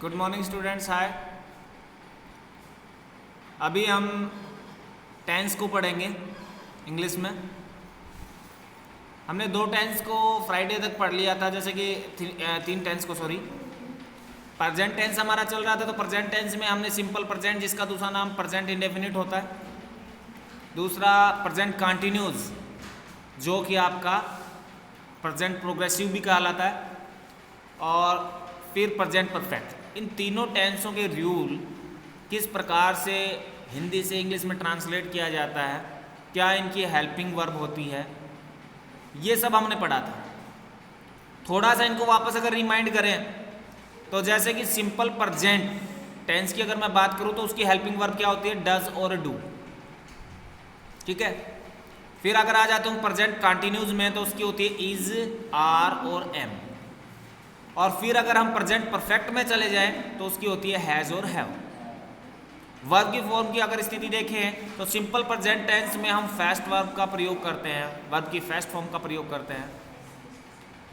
Good morning students. हाय, अभी हम tense को पढ़ेंगे इंग्लिश में। हमने 2 टेंस को फ्राइडे तक पढ़ लिया था, जैसे कि 3 टेंस को, सॉरी। प्रेजेंट टेंस हमारा चल रहा था, तो प्रेजेंट टेंस में हमने सिंपल प्रेजेंट, जिसका दूसरा नाम प्रेजेंट इंडेफिनिट होता है, दूसरा प्रेजेंट कंटिन्यूस जो कि आपका प्रेजेंट प्रोग्रेसिव भी कहलाता है, और फिर प्रेजेंट परफेक्ट। इन तीनों टेंसों के रूल किस प्रकार से हिंदी से इंग्लिश में ट्रांसलेट किया जाता है, क्या इनकी हेल्पिंग वर्ब होती है, ये सब हमने पढ़ा था। थोड़ा सा इनको वापस अगर रिमाइंड करें तो जैसे कि सिंपल प्रेजेंट टेंस की अगर मैं बात करूं तो उसकी हेल्पिंग वर्ब क्या होती है, डज और डू। ठीक है। फिर अगर आ जाते हूं प्रेजेंट कंटिन्यूस में तो उसकी होती है इज, आर और एम। और फिर अगर हम प्रेजेंट परफेक्ट में चले जाएं तो उसकी होती है हैज और हैव। वर्ब की फॉर्म की अगर स्थिति देखें तो सिंपल प्रेजेंट टेंस में हम फर्स्ट वर्ब का प्रयोग करते हैं, वर्ब की फर्स्ट फॉर्म का प्रयोग करते हैं।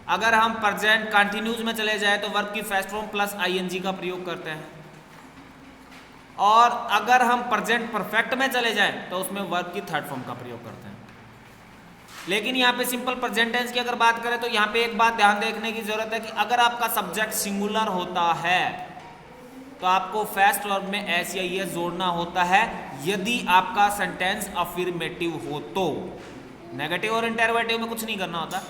अगर हम प्रेजेंट कंटिन्यूस में चले जाएं तो वर्ब की फर्स्ट फॉर्म प्लस आईएनजी का प्रयोग करते हैं। और अगर हम प्रेजेंट परफेक्ट में चले जाएं तो उसमें वर्ब की थर्ड फॉर्म का प्रयोग करते हैं। लेकिन यहाँ पे सिंपल प्रेजेंट टेंस की अगर बात करें तो यहाँ पे एक बात ध्यान देखने की जरूरत है कि अगर आपका सब्जेक्ट सिंगुलर होता है तो आपको फर्स्ट वर्ब में एस या एस जोड़ना होता है, यदि आपका सेंटेंस अफर्मेटिव हो तो। नेगेटिव और इंटरोगेटिव में कुछ नहीं करना होता।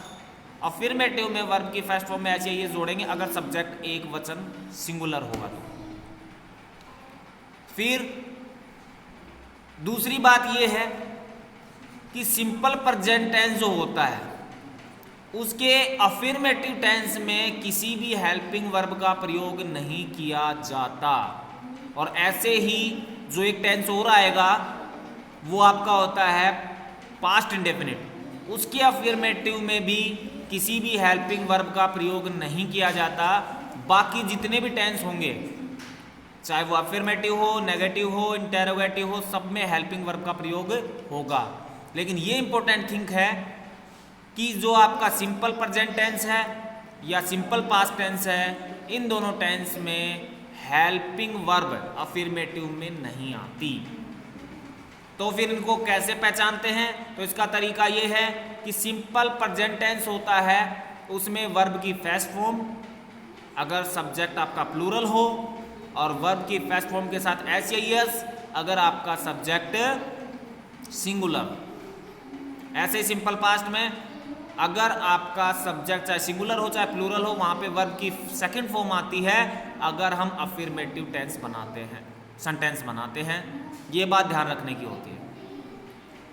अफर्मेटिव में वर्ब की फर्स्ट फॉर्म में एस या एस जोड़ेंगे अगर सब्जेक्ट एक वचन सिंगुलर होगा तो। फिर दूसरी बात यह है कि सिंपल प्रेजेंट टेंस जो होता है उसके अफर्मेटिव टेंस में किसी भी हेल्पिंग वर्ब का प्रयोग नहीं किया जाता। और ऐसे ही जो एक टेंस और आएगा वो आपका होता है पास्ट इंडेफिनिट, उसके अफर्मेटिव में भी किसी भी हेल्पिंग वर्ब का प्रयोग नहीं किया जाता। बाकी जितने भी टेंस होंगे, चाहे वो अफर्मेटिव हो, नेगेटिव हो, इंटरोगेटिव हो, सब में हेल्पिंग वर्ब का प्रयोग होगा। लेकिन ये इंपॉर्टेंट थिंग है कि जो आपका सिंपल प्रेजेंट टेंस है या सिंपल पास्ट टेंस है, इन दोनों टेंस में हेल्पिंग वर्ब अफर्मेटिव में नहीं आती। तो फिर इनको कैसे पहचानते हैं? तो इसका तरीका ये है कि सिंपल प्रेजेंट टेंस होता है उसमें वर्ब की फर्स्ट फॉर्म अगर सब्जेक्ट आपका प्लूरल हो, और वर्ब की फर्स्ट फॉर्म के साथ एस या एस अगर आपका सब्जेक्ट सिंगुलर। ऐसे सिंपल पास्ट में अगर आपका सब्जेक्ट चाहे सिंगुलर हो चाहे प्लूरल हो, वहां पे वर्ब की सेकंड फॉर्म आती है अगर हम अफर्मेटिव टेंस बनाते हैं, सेंटेंस बनाते हैं। ये बात ध्यान रखने की होती है।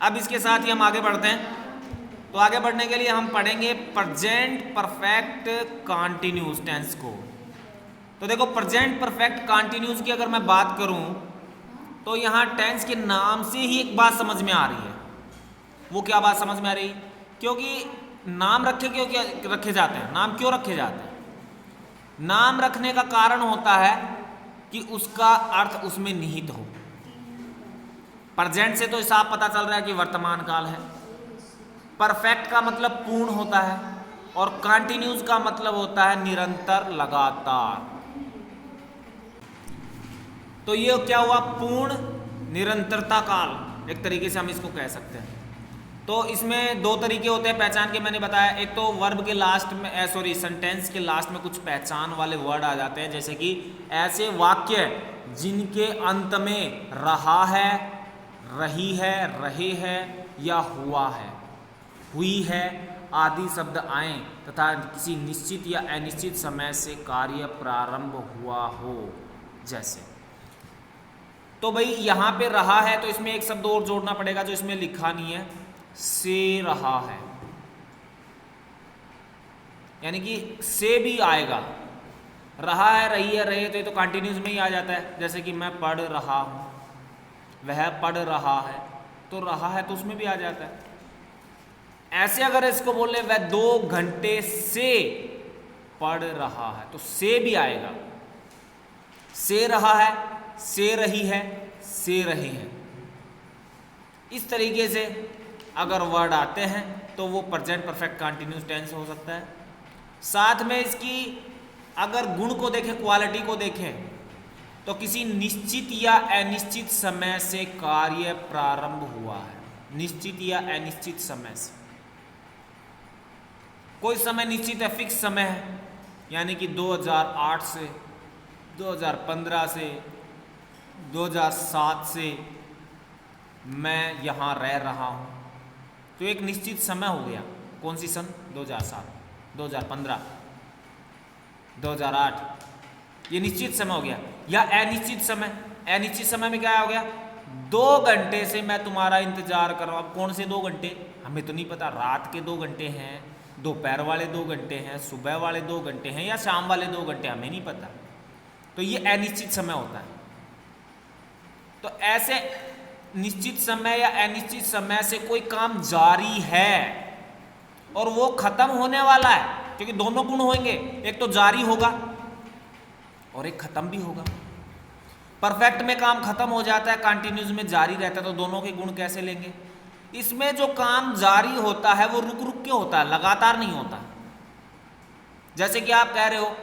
अब इसके साथ ही हम आगे बढ़ते हैं। तो आगे बढ़ने के लिए हम पढ़ेंगे प्रेजेंट परफेक्ट कंटिन्यूस टेंस को। तो देखो, प्रेजेंट परफेक्ट कंटिन्यूस की अगर मैं बात करूं तो यहां टेंस के नाम से ही एक बात समझ में आ रही है। वो क्या बात समझ में आ रही? क्योंकि नाम रखे जाते हैं। नाम क्यों रखे जाते हैं? नाम रखने का कारण होता है कि उसका अर्थ उसमें निहित हो। प्रेजेंट से तो साफ पता चल रहा है कि वर्तमान काल है। परफेक्ट का मतलब पूर्ण होता है, और कंटिन्यूस का मतलब होता है निरंतर, लगातार। तो ये क्या हुआ? पूर्ण निरंतरता काल, एक तरीके से हम इसको कह सकते हैं। तो इसमें 2 तरीके होते हैं पहचान के, मैंने बताया। एक तो वर्ब के लास्ट में सेंटेंस के लास्ट में कुछ पहचान वाले वर्ड आ जाते हैं, जैसे कि ऐसे वाक्य जिनके अंत में रहा है, रही है, रहे हैं या हुआ है, हुई है आदि शब्द आए तथा किसी निश्चित या अनिश्चित समय से कार्य प्रारंभ हुआ हो। जैसे तो भाई यहां पे रहा है तो इसमें एक शब्द और जोड़ना पड़ेगा जो इसमें लिखा नहीं है, से रहा है, यानी कि से भी आएगा। रहा है, रही है, रहे तो ये तो कंटिन्यूस में ही आ जाता है। जैसे कि मैं पढ़ रहा हूं, वह पढ़ रहा है, तो रहा है तो उसमें भी आ जाता है। ऐसे अगर इसको बोले वह 2 घंटे से पढ़ रहा है, तो से भी आएगा। से रहा है, से रही है, से रहे हैं। इस तरीके से अगर वर्ड आते हैं तो वो प्रेजेंट परफेक्ट कंटिन्यूस टेंस हो सकता है। साथ में इसकी अगर गुण को देखें, क्वालिटी को देखें, तो किसी निश्चित या अनिश्चित समय से कार्य प्रारंभ हुआ है। निश्चित या अनिश्चित समय से, कोई समय निश्चित है, फिक्स समय है, यानी कि 2008 से, 2015 से, 2007 से मैं यहाँ रह रहा हूँ, तो एक निश्चित समय हो गया। कौन सी सन? 2007, 2015, 2008, ये निश्चित समय हो गया। या अनिश्चित समय, अनिश्चित समय में क्या हो गया? 2 घंटे से मैं तुम्हारा इंतजार कर रहा हूँ। अब कौन से 2 घंटे? हमें तो नहीं पता, रात के 2 घंटे हैं, दोपहर वाले 2 घंटे हैं, सुबह वाले 2 घंटे हैं, या शाम वाले 2 घंटे, हमें नहीं पता। तो ये अनिश्चित समय होता है। तो ऐसे निश्चित समय या अनिश्चित समय से कोई काम जारी है और वो खत्म होने वाला है, क्योंकि दोनों गुण होंगे, एक तो जारी होगा और एक खत्म भी होगा। परफेक्ट में काम खत्म हो जाता है, कंटिन्यूस में जारी रहता है, तो दोनों के गुण कैसे लेंगे? इसमें जो काम जारी होता है वो रुक रुक के होता है, लगातार नहीं होता। जैसे कि आप कह रहे हो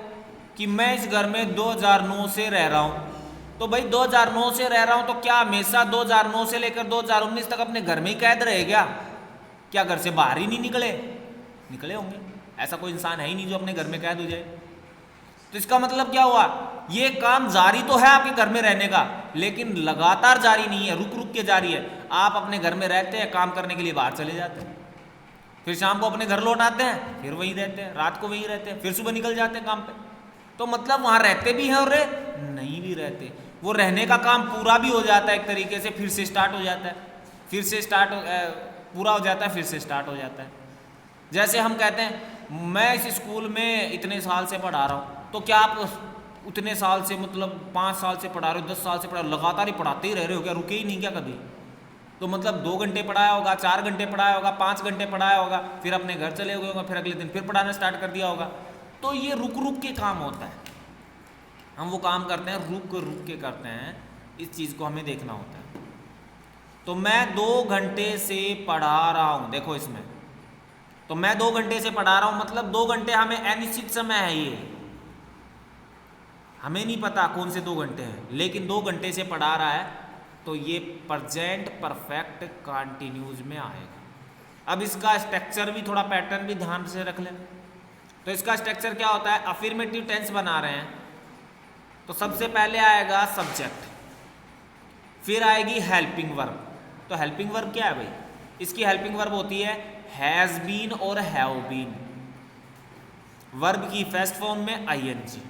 कि मैं इस घर में 2009 से रह रहा हूं, तो भाई 2009 से रह रहा हूं तो क्या हमेशा 2009 से लेकर 2019 तक अपने घर में ही कैद रहे क्या घर से बाहर ही नहीं निकले होंगे? ऐसा कोई इंसान है ही नहीं जो अपने घर में कैद हो जाए। तो इसका मतलब क्या हुआ? ये काम जारी तो है आपके घर में रहने का, लेकिन लगातार जारी नहीं है, रुक रुक के जारी है। आप अपने घर में रहते हैं, काम करने के लिए बाहर चले जाते हैं, फिर शाम को अपने घर लौट आते हैं, फिर वहीं रहते हैं, रात को वहीं रहते हैं, फिर सुबह निकल जाते हैं काम पे। तो मतलब वहां रहते भी हैं और नहीं भी रहते। वो रहने का काम पूरा भी हो जाता है एक तरीके से, फिर से स्टार्ट हो जाता है, फिर से पूरा हो जाता है, फिर से स्टार्ट हो जाता है। जैसे हम कहते हैं मैं इस स्कूल में इतने साल से पढ़ा रहा हूँ, तो क्या आप उतने साल से मतलब 5 साल से पढ़ा रहे हो, 10 साल से पढ़ा रहे हो, लगातार ही पढ़ाते ही रह रहे हो क्या? रुके ही नहीं क्या कभी? तो मतलब 2 घंटे पढ़ाया होगा, 4 घंटे पढ़ाया होगा, 5 घंटे पढ़ाया होगा, फिर अपने घर चले गए होगा, फिर अगले दिन फिर पढ़ाना स्टार्ट कर दिया होगा। तो ये रुक रुक के काम होता है। हम वो काम करते हैं रुक रुक के करते हैं, इस चीज़ को हमें देखना होता है। तो मैं 2 घंटे से पढ़ा रहा हूँ, देखो इसमें तो मैं 2 घंटे से पढ़ा रहा हूँ, मतलब 2 घंटे हमें अनिश्चित समय है, ये हमें नहीं पता कौन से 2 घंटे हैं, लेकिन 2 घंटे से पढ़ा रहा है, तो ये प्रेजेंट परफेक्ट कंटिन्यूज में आएगा। अब इसका स्ट्रक्चर भी, थोड़ा पैटर्न भी ध्यान से रख लें। तो इसका स्ट्रक्चर क्या होता है? अफर्मेटिव टेंस बना रहे हैं तो सबसे पहले आएगा सब्जेक्ट, फिर आएगी हेल्पिंग वर्ब। तो हेल्पिंग वर्ब क्या है भाई? इसकी हेल्पिंग वर्ब होती है हैज बीन और हैव बीन। वर्ब की फर्स्ट फॉर्म में आईएनजी।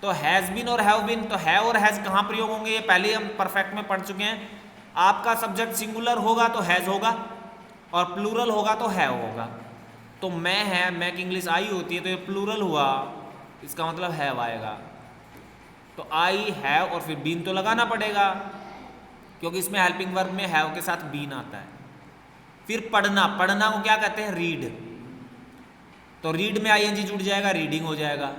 तो हैज बीन और हैव बीन, तो है और हैज कहाँ प्रयोग होंगे? ये पहले हम परफेक्ट में पढ़ चुके हैं। आपका सब्जेक्ट सिंगुलर होगा तो हैज होगा, और प्लूरल होगा तो हैव होगा। तो मैं है, मैं की इंग्लिश आई होती है, तो ये प्लूरल हुआ, इसका मतलब हैव आएगा। तो आई हैव और फिर बीन तो लगाना पड़ेगा, क्योंकि इसमें हेल्पिंग वर्ब में हैव के साथ बीन आता है। फिर पढ़ना, पढ़ना को क्या कहते हैं? रीड। तो रीड में आईएनजी जुड़ जाएगा, रीडिंग हो जाएगा।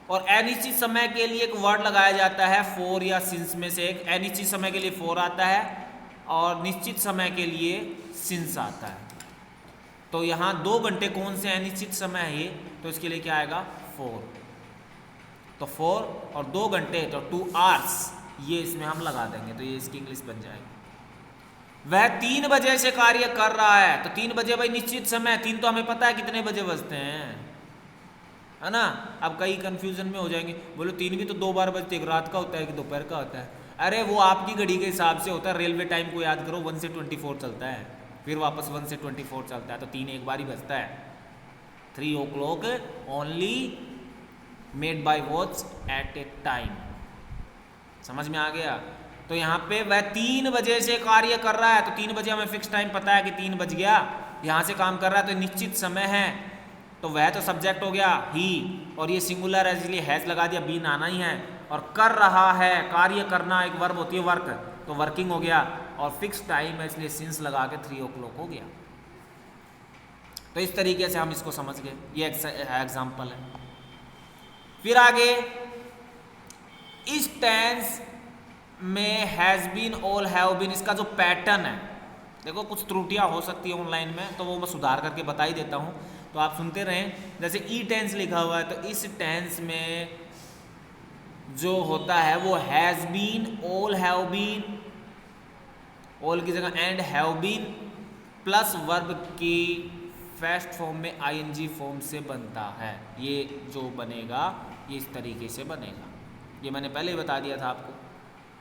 और अनिश्चित समय के लिए एक वर्ड लगाया जाता है फॉर या सिंस में से एक। अनिश्चित समय के लिए फॉर आता है और निश्चित समय के लिए सिंस आता है। तो यहाँ 2 घंटे कौन से अनिश्चित समय है ये? तो इसके लिए क्या आएगा? फॉर। तो फॉर और 2 घंटे तो 2 आवर्स, ये इसमें हम लगा देंगे, तो ये इसकी इंग्लिश बन जाएगी। वह 3 बजे से कार्य कर रहा है, तो 3 बजे भाई निश्चित समय, 3 तो हमें पता है कितने बजे बजते हैं, है ना? अब कई कंफ्यूजन में हो जाएंगे, बोलो 3 भी तो 2 बार बजते, एक रात का होता है कि दोपहर का होता है। अरे वो आपकी घड़ी के हिसाब से होता है। रेलवे टाइम को याद करो, 1 से 24 चलता है, फिर वापस 1 से 24 चलता है, तो 3 एक बार ही बजता है। 3 o'clock only made by watch at a time. समझ में आ गया? तो यहाँ पे वह 3 बजे से कार्य कर रहा है, तो 3 बजे हमें फिक्स टाइम पता है कि 3 बज गया, यहाँ से काम कर रहा है, तो निश्चित समय है। तो वह तो सब्जेक्ट हो गया ही, और ये सिंगुलर है इसलिए हैज लगा दिया, बीन आना ही है। और कर रहा है, कार्य करना एक वर्ब होती है वर्क, तो वर्किंग हो गया। और फिक्स टाइम है इसलिए सिंस लगा के 3 o'clock हो गया। तो इस तरीके से हम इसको समझ गए, ये एग्जाम्पल है। फिर आगे इस टेंस में हैज बीन और हैव बीन, इसका जो पैटर्न है, देखो कुछ त्रुटियां हो सकती है ऑनलाइन में, तो वो मैं सुधार करके बता ही देता हूँ। तो आप सुनते रहें। जैसे ई टेंस लिखा हुआ है, तो इस टेंस में जो होता है वो has been, all have been, all की जगह and have been plus verb की फर्स्ट फॉर्म में आईएनजी फॉर्म से बनता है। ये जो बनेगा ये इस तरीके से बनेगा, ये मैंने पहले ही बता दिया था आपको,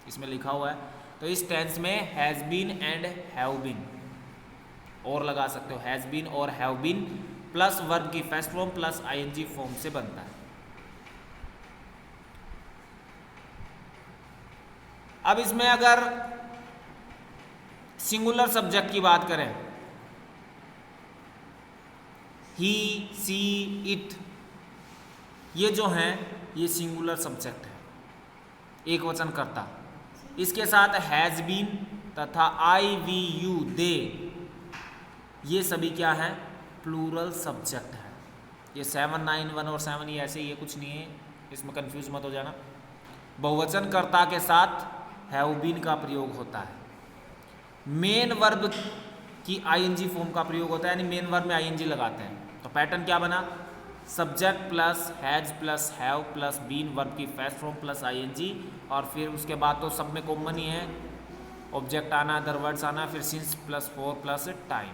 इसमें लिखा हुआ है। तो इस टेंस में has been and have been, और लगा सकते हो, हैज़ बीन और हैव बीन प्लस वर्ब की first form plus ING form से बनता है। अब इसमें अगर सिंगुलर सब्जेक्ट की बात करें, ही, सी, इट, ये जो हैं ये सिंगुलर सब्जेक्ट है, एक वचन कर्ता। इसके साथ हैज़ बीन तथा आई, वी, यू, दे, ये सभी क्या हैं, प्लूरल सब्जेक्ट है। ये 7, 9, 1 और 7 ये ऐसे ही है, कुछ नहीं है, इसमें कंफ्यूज मत हो जाना। बहुवचन कर्ता के साथ हैव बीन का प्रयोग होता है। मेन वर्ब की आईएनजी फॉर्म का प्रयोग होता है, यानी मेन वर्ब में आईएनजी लगाते हैं। तो पैटर्न क्या बना, subject plus has plus have plus been verb की फर्स्ट फॉर्म प्लस आईएनजी, और फिर उसके बाद तो सब में कॉमन ही है, ऑब्जेक्ट आना, अदर वर्ड्स आना, फिर since plus for plus time.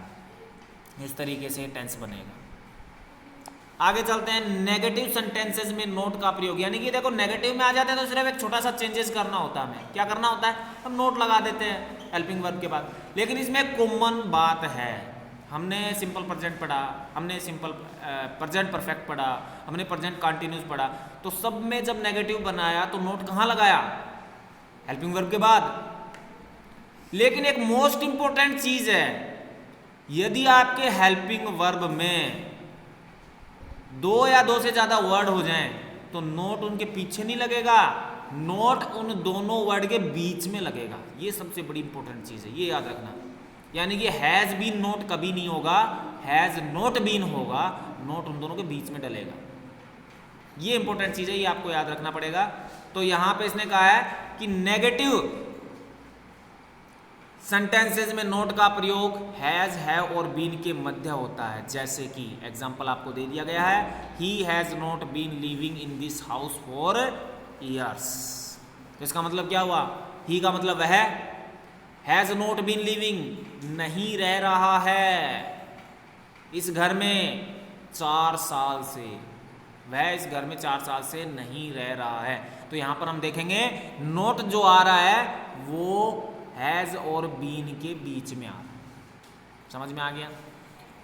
इस तरीके से टेंस बनेगा। आगे चलते हैं, नेगेटिव सेंटेंसेस में नोट का प्रयोग, यानी कि देखो नेगेटिव में आ जाते हैं तो सिर्फ एक छोटा सा चेंजेस करना होता है। हमें क्या करना होता है, हम नोट लगा देते हैं हेल्पिंग वर्ब के बाद। लेकिन इसमें कॉमन बात है, हमने सिंपल प्रेजेंट पढ़ा, हमने सिंपल प्रेजेंट परफेक्ट पढ़ा, हमने प्रेजेंट कंटिन्यूस पढ़ा, तो सब में जब नेगेटिव बनाया तो नोट कहाँ लगाया, हेल्पिंग वर्ब के बाद। लेकिन एक मोस्ट इंपॉर्टेंट चीज है, यदि आपके हेल्पिंग वर्ब में 2 या 2 से ज्यादा वर्ड हो जाएं तो नोट उनके पीछे नहीं लगेगा, नोट उन दोनों वर्ड के बीच में लगेगा। ये सबसे बड़ी इंपॉर्टेंट चीज है, ये याद रखना। यानी कि हैज बीन नोट कभी नहीं होगा, हैज नॉट बीन होगा, नोट उन दोनों के बीच में डलेगा। ये इंपॉर्टेंट चीज है, ये आपको याद रखना पड़ेगा। तो यहां पे इसने कहा है कि नेगेटिव सेंटेंसेस में नोट का प्रयोग हैज, हैव और बीन के मध्य होता है। जैसे कि एग्जांपल आपको दे दिया गया है, he has not been living in this house for years. तो इसका मतलब क्या हुआ, ही का मतलब वह हैज नॉट बीन लिविंग, नहीं रह रहा है इस घर में 4 साल से, वह इस घर में 4 साल से नहीं रह रहा है। तो यहां पर हम देखेंगे नोट जो आ रहा है वो हैज और बीन के बीच में आ रहा है। समझ में आ गया।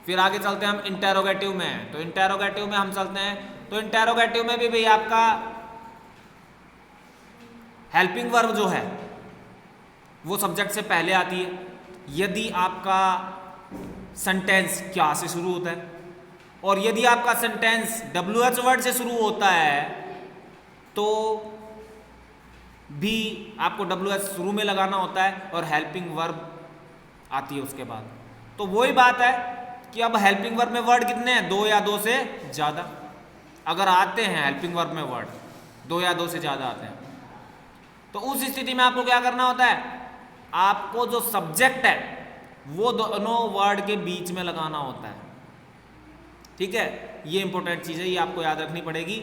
फिर आगे चलते हैं हम इंटेरोगेटिव में। तो इंटेरोगेटिव में हम चलते हैं, तो इंटेरोगेटिव में भी भाई आपका हेल्पिंग वर्ब जो है वो सब्जेक्ट से पहले आती है। यदि आपका सेंटेंस क्या से शुरू होता है, और यदि आपका सेंटेंस WH वर्ड से शुरू होता है तो भी आपको WH शुरू में लगाना होता है और हेल्पिंग वर्ब आती है उसके बाद। तो वही बात है कि अब हेल्पिंग वर्ब में वर्ड कितने हैं, 2 या 2 से ज़्यादा। अगर आते हैं हेल्पिंग वर्ब में वर्ड 2 या 2 से ज़्यादा आते हैं, तो उस स्थिति में आपको क्या करना होता है, आपको जो सब्जेक्ट है वो दोनों वर्ड के बीच में लगाना होता है। ठीक है, ये इंपॉर्टेंट चीज़ है, ये आपको याद रखनी पड़ेगी।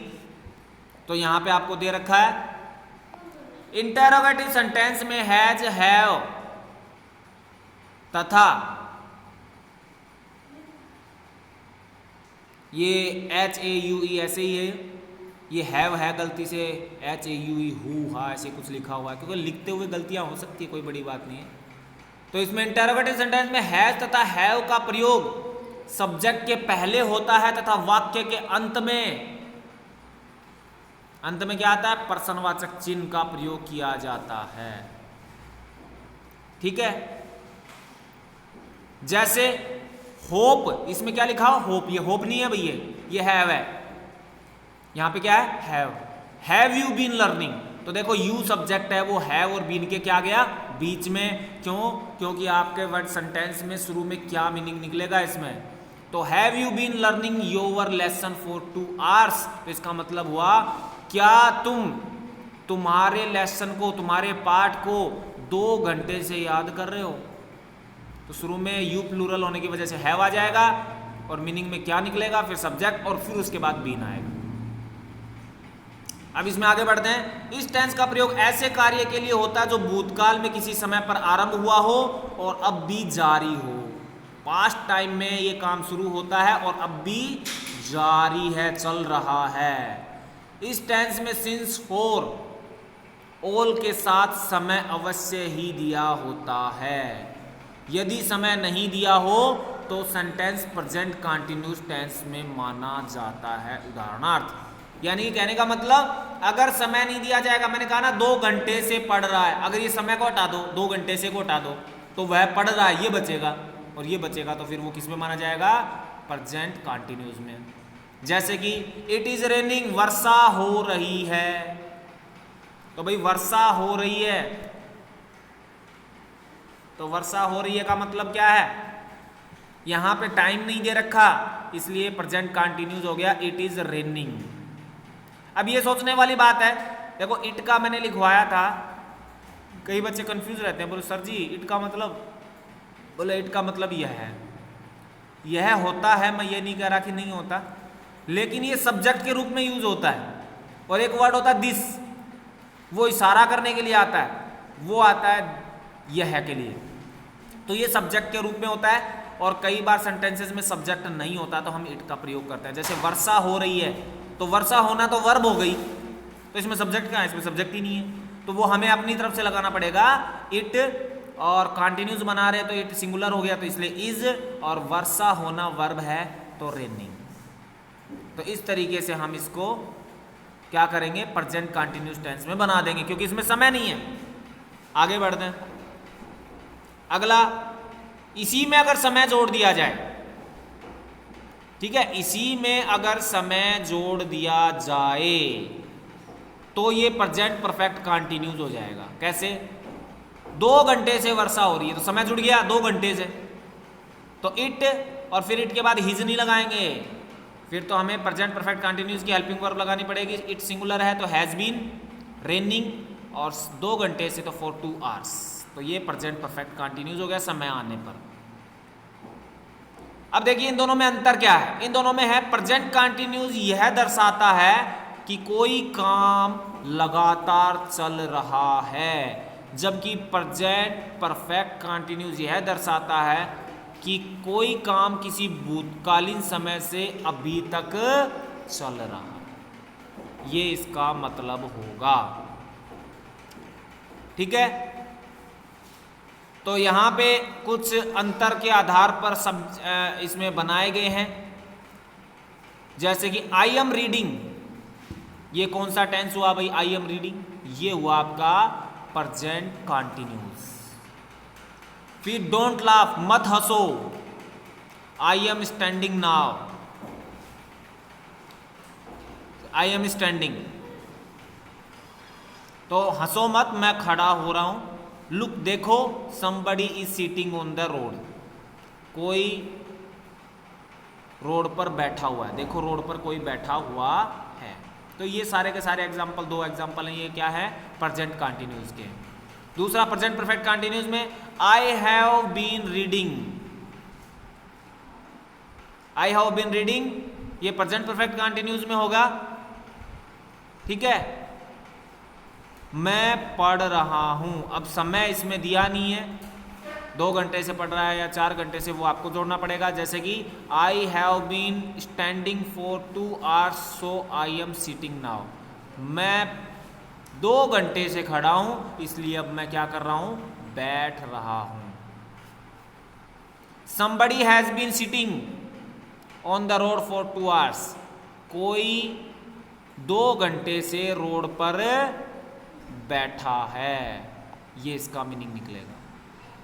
तो यहाँ पे आपको दे रखा है इंटेरोगेटिव सेंटेंस में हैज, हैव तथा ये HAUE ऐसे ही है, ये हैव है गलती से HAUE हु हा ऐसे कुछ लिखा हुआ है, क्योंकि लिखते हुए गलतियां हो सकती है, कोई बड़ी बात नहीं है। तो इसमें इंटेरोगेटिव सेंटेंस में हैज तथा हैव का प्रयोग सब्जेक्ट के पहले होता है तथा वाक्य के अंत में क्या आता है, प्रश्नवाचक चिन्ह का प्रयोग किया जाता है। ठीक है, जैसे होप, इसमें क्या लिखा हो, होप, ये होप नहीं है भैया, ये हैव है। यहां पे क्या है, हैव यू बीन लर्निंग। तो देखो यू सब्जेक्ट है, वो हैव और बीन के क्या गया बीच में, क्यों, क्योंकि आपके वर्ड सेंटेंस में शुरू में क्या मीनिंग निकलेगा इसमें, तो have you been learning your lesson for 2 hours. तो इसका मतलब हुआ क्या तुम तुम्हारे लेसन को, तुम्हारे पाठ को 2 घंटे से याद कर रहे हो। तो शुरू में यू प्लूरल होने की वजह से हैव आ जाएगा और मीनिंग में क्या निकलेगा, फिर सब्जेक्ट और फिर उसके बाद बीन आएगा। अब इसमें आगे बढ़ते हैं। इस टेंस का प्रयोग ऐसे कार्य के लिए होता है जो भूतकाल में किसी समय पर आरंभ हुआ हो और अब भी जारी हो। पास्ट टाइम में ये काम शुरू होता है और अब भी जारी है, चल रहा है। इस टेंस में सिंस फॉर ऑल के साथ समय अवश्य ही दिया होता है। यदि समय नहीं दिया हो तो सेंटेंस प्रेजेंट कंटिन्यूअस टेंस में माना जाता है। उदाहरणार्थ, यानी कहने का मतलब अगर समय नहीं दिया जाएगा, मैंने कहा ना 2 घंटे से पढ़ रहा है, अगर ये समय को हटा दो, 2 घंटे से को हटा दो, तो वह पढ़ रहा है ये बचेगा और ये बचेगा, तो फिर वो किस में माना जाएगा, प्रेजेंट कंटिन्यूअस में। जैसे कि इट इज रेनिंग, वर्षा हो रही है, तो भाई वर्षा हो रही है, तो वर्षा हो रही है का मतलब क्या है, यहां पे टाइम नहीं दे रखा, इसलिए प्रेजेंट कंटिन्यूअस हो गया, इट इज रेनिंग। अब ये सोचने वाली बात है, देखो इट का मैंने लिखवाया था, कई बच्चे कंफ्यूज रहते हैं, बोले सर जी इट का मतलब, बोले इट का मतलब यह है, यह होता है, मैं ये नहीं कह रहा कि नहीं होता, लेकिन ये सब्जेक्ट के रूप में यूज होता है। और एक वर्ड होता है दिस, वो इशारा करने के लिए आता है, वो आता है यह के लिए, तो ये सब्जेक्ट के रूप में होता है। और कई बार सेंटेंसेस में सब्जेक्ट नहीं होता तो हम इट का प्रयोग करते हैं। जैसे वर्षा हो रही है, तो वर्षा होना तो वर्ब हो गई, तो इसमें सब्जेक्ट कहाँ है, इसमें सब्जेक्ट ही नहीं है, तो वो हमें अपनी तरफ से लगाना पड़ेगा इट। और कंटिन्यूस बना रहे तो इट सिंगुलर हो गया, तो इसलिए इज, और वर्षा होना वर्ब है तो रेनिंग। तो इस तरीके से हम इसको क्या करेंगे, प्रेजेंट कंटिन्यूस टेंस में बना देंगे, क्योंकि इसमें समय नहीं है। आगे बढ़ते हैं। अगला, इसी में अगर समय जोड़ दिया जाए, ठीक है, इसी में अगर समय जोड़ दिया जाए तो ये प्रेजेंट परफेक्ट कंटिन्यूस हो जाएगा। कैसे, 2 घंटे से वर्षा हो रही है, तो समय जुड़ गया 2 घंटे से, तो इट, और फिर इट के बाद हिज नहीं लगाएंगे, फिर तो हमें प्रेजेंट परफेक्ट कंटिन्यूस की हेल्पिंग वर्ब लगानी पड़ेगी। इट सिंगुलर है तो हैज बीन, रेनिंग, और 2 घंटे से तो फॉर 2 आवर्स, तो ये प्रेजेंट परफेक्ट कंटिन्यूस हो गया समय आने पर। अब देखिए इन दोनों में अंतर क्या है, इन दोनों में है प्रेजेंट कंटिन्यूस यह दर्शाता है कि कोई काम लगातार चल रहा है, जबकि प्रेजेंट परफेक्ट कंटिन्यूस यह दर्शाता है कि कोई काम किसी भूतकालीन समय से अभी तक चल रहा है। ये इसका मतलब होगा, ठीक है। तो यहाँ पे कुछ अंतर के आधार पर सब इसमें बनाए गए हैं। जैसे कि आई एम रीडिंग, ये कौन सा टेंस हुआ भाई, आई एम रीडिंग, ये हुआ आपका प्रेजेंट कंटिन्यूस। फिर डोंट लाफ, मत हंसो, I am standing now, I am standing, तो हंसो मत, मैं खड़ा हो रहा हूं। लुक, देखो, somebody is sitting on the road, कोई रोड पर बैठा हुआ है, देखो रोड पर कोई बैठा हुआ है। तो ये सारे के सारे एग्जाम्पल, 2 एग्जाम्पल हैं, ये क्या है, प्रेजेंट कंटिन्यूस के। दूसरा प्रेजेंट परफेक्ट कंटिन्यूस में I have been reading, I have been reading, ये प्रेजेंट परफेक्ट कंटिन्यूस में होगा, ठीक है। मैं पढ़ रहा हूं, अब समय इसमें दिया नहीं है, 2 घंटे से पढ़ रहा है या 4 घंटे से, वो आपको जोड़ना पड़ेगा। जैसे कि I have been standing for 2 hours so I am sitting now, मैं 2 घंटे से खड़ा हूं इसलिए अब मैं क्या कर रहा हूं, बैठ रहा हूं। somebody has been sitting on the road for 2 hours, कोई 2 घंटे से रोड पर बैठा है, ये इसका मीनिंग निकलेगा।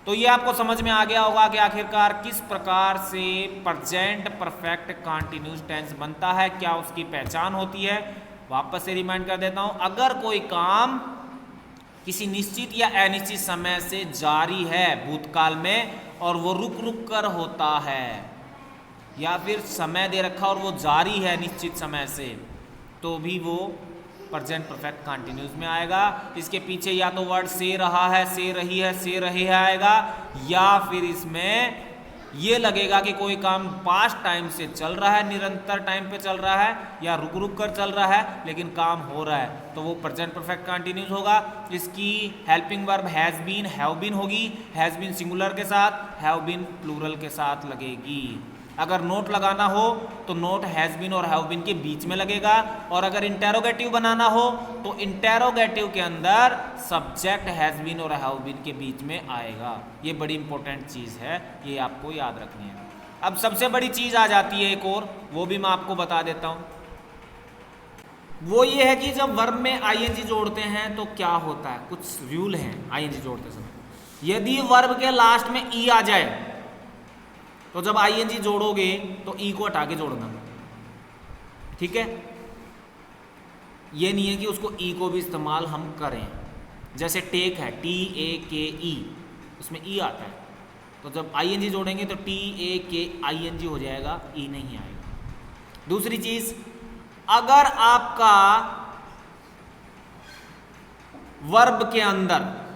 तो ये आपको समझ में आ गया होगा कि आखिरकार किस प्रकार से प्रेजेंट परफेक्ट कंटिन्यूअस टेंस बनता है, क्या उसकी पहचान होती है। वापस से रिमाइंड कर देता हूं, अगर कोई काम किसी निश्चित या अनिश्चित समय से जारी है भूतकाल में और वो रुक रुक कर होता है, या फिर समय दे रखा और वो जारी है निश्चित समय से, तो भी वो प्रेजेंट परफेक्ट कंटिन्यूअस में आएगा। इसके पीछे या तो वर्ड से रहा है, से रही है, से रहे है आएगा, या फिर इसमें ये लगेगा कि कोई काम पास्ट टाइम से चल रहा है, निरंतर टाइम पे चल रहा है, या रुक रुक कर चल रहा है लेकिन काम हो रहा है, तो वो प्रेजेंट परफेक्ट कंटिन्यूस होगा। इसकी helping verb has been, have been होगी, हैज़ बीन सिंगुलर के साथ, हैव बीन प्लूरल के साथ लगेगी। अगर नोट लगाना हो तो नोट हैज़ बीन और हैव बीन के बीच में लगेगा, और अगर इंटेरोगेटिव बनाना हो तो इंटेरोगेटिव के अंदर सब्जेक्ट हैज़ बीन और हैव बीन के बीच में आएगा। ये बड़ी इंपॉर्टेंट चीज़ है, ये आपको याद रखनी है। अब सबसे बड़ी चीज़ आ जाती है एक और, वो भी मैं आपको बता देता हूँ। वो ये है कि जब वर्ब में आईएनजी जोड़ते हैं तो क्या होता है, कुछ रूल हैं आईएनजी जोड़ते समय। यदि वर्ब के लास्ट में ई आ जाए तो जब आईएनजी जोड़ोगे तो ई को हटा के जोड़ना, ठीक है। ये नहीं है कि उसको ई को भी इस्तेमाल हम करें, जैसे टेक है TAKE, उसमें ई आता है, तो जब आईएनजी जोड़ेंगे तो TAKING हो जाएगा, ई नहीं आएगा। दूसरी चीज, अगर आपका वर्ब के अंदर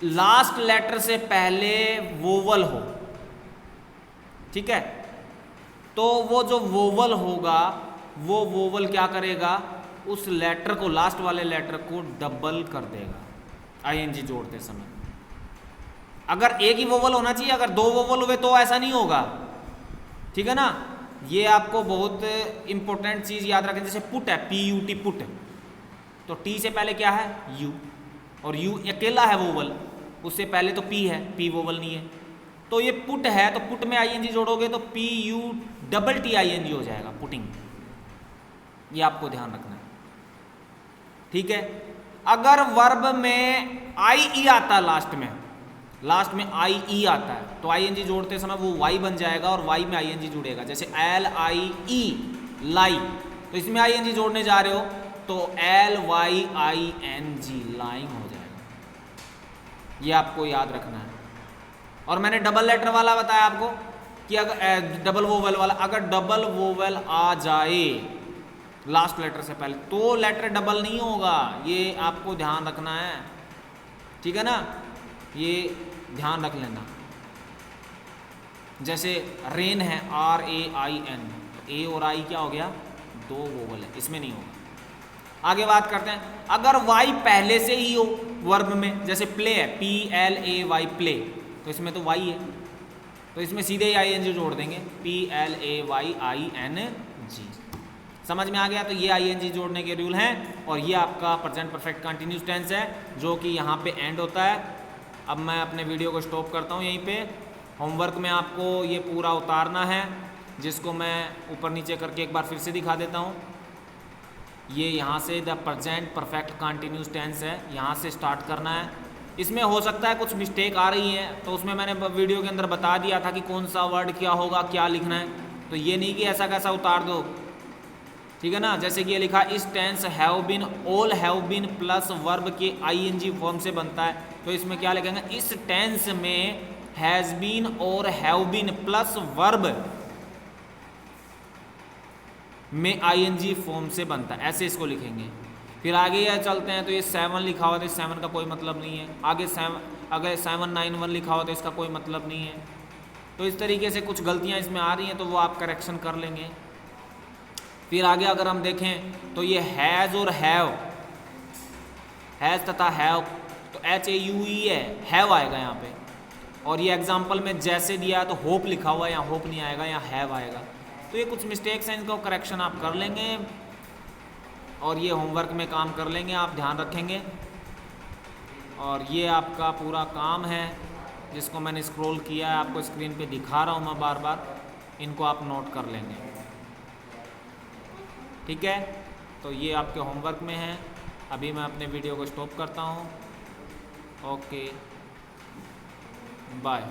लास्ट लेटर से पहले वोवल हो, ठीक है, तो वो जो वोवल होगा वो वोवल क्या करेगा, उस लेटर को, लास्ट वाले लेटर को डबल कर देगा आईएनजी जोड़ते समय। अगर एक ही वोवल होना चाहिए, अगर दो वोवल हुए तो ऐसा नहीं होगा, ठीक है ना। ये आपको बहुत इंपॉर्टेंट चीज याद रखें। जैसे पुट है, PUT पुट, तो टी से पहले क्या है, यू, और यू अकेला है वोवल, उससे पहले तो पी है, पी वोवल नहीं है। तो ये पुट है, तो पुट में आईएनजी जोड़ोगे तो PUTTING हो जाएगा, पुटिंग। ये आपको ध्यान रखना है, ठीक है। अगर वर्ब में IE आता है लास्ट में IE आता है, तो आईएनजी जोड़ते समय वो वाई बन जाएगा और वाई में आईएनजी जुड़ेगा। जैसे LIE लाई, तो इसमें आईएनजी जोड़ने जा रहे हो तो LYING लाइंग हो जाएगा। ये आपको याद रखना है। और मैंने डबल लेटर वाला बताया आपको कि अगर डबल वोवेल वाला, अगर डबल वोवेल आ जाए लास्ट लेटर से पहले तो लेटर डबल नहीं होगा, ये आपको ध्यान रखना है, ठीक है ना। ये ध्यान रख लेना। जैसे रेन है RAIN, ए और आई क्या हो गया, दो वोवेल है, इसमें नहीं होगा। आगे बात करते हैं, अगर वाई पहले से ही हो वर्ब में, जैसे प्ले है PLAY प्ले, तो इसमें तो वाई है, तो इसमें सीधे ही आईएनजी जोड़ देंगे, PLAYING। समझ में आ गया। तो ये आईएनजी जोड़ने के रूल हैं, और ये आपका प्रेजेंट परफेक्ट कंटिन्यूस टेंस है जो कि यहाँ पे एंड होता है। अब मैं अपने वीडियो को स्टॉप करता हूँ यहीं पे। होमवर्क में आपको ये पूरा उतारना है, जिसको मैं ऊपर नीचे करके एक बार फिर से दिखा देता हूँ। ये यहाँ से the present perfect continuous tense है, यहाँ से स्टार्ट करना है। इसमें हो सकता है कुछ मिस्टेक आ रही है, तो उसमें मैंने वीडियो के अंदर बता दिया था कि कौन सा वर्ड क्या होगा, क्या लिखना है। तो ये नहीं कि ऐसा कैसा उतार दो, ठीक है ना। जैसे कि ये लिखा, इस tense have been, all have been plus verb के आईएनजी फॉर्म से बनता है, तो इसमें क्या लिखेंगे, इस टेंस में हैज़ बीन और हैव बीन प्लस वर्ब में आईएनजी फॉर्म से बनता है, ऐसे इसको लिखेंगे। फिर आगे यह चलते हैं, तो ये 7 लिखा हुआ, तो 7 का कोई मतलब नहीं है। आगे 791 लिखा हुआ तो इसका कोई मतलब नहीं है। तो इस तरीके से कुछ गलतियां इसमें आ रही हैं, तो वो आप करेक्शन कर लेंगे। फिर आगे अगर हम देखें तो ये हैज़ और हैज़ तथा हैव, तो HAUE है, हैव आएगा यहाँ पे। और ये एग्जाम्पल में जैसे दिया है तो होप लिखा हुआ है, यहाँ होप नहीं आएगा, यहाँ हैव आएगा। तो ये कुछ मिस्टेक्स हैं, इनको करेक्शन आप कर लेंगे और ये होमवर्क में काम कर लेंगे, आप ध्यान रखेंगे। और ये आपका पूरा काम है जिसको मैंने स्क्रॉल किया है, आपको स्क्रीन पे दिखा रहा हूँ मैं बार बार, इनको आप नोट कर लेंगे, ठीक है। तो ये आपके होमवर्क में है। अभी मैं अपने वीडियो को स्टॉप करता हूँ। Okay, bye.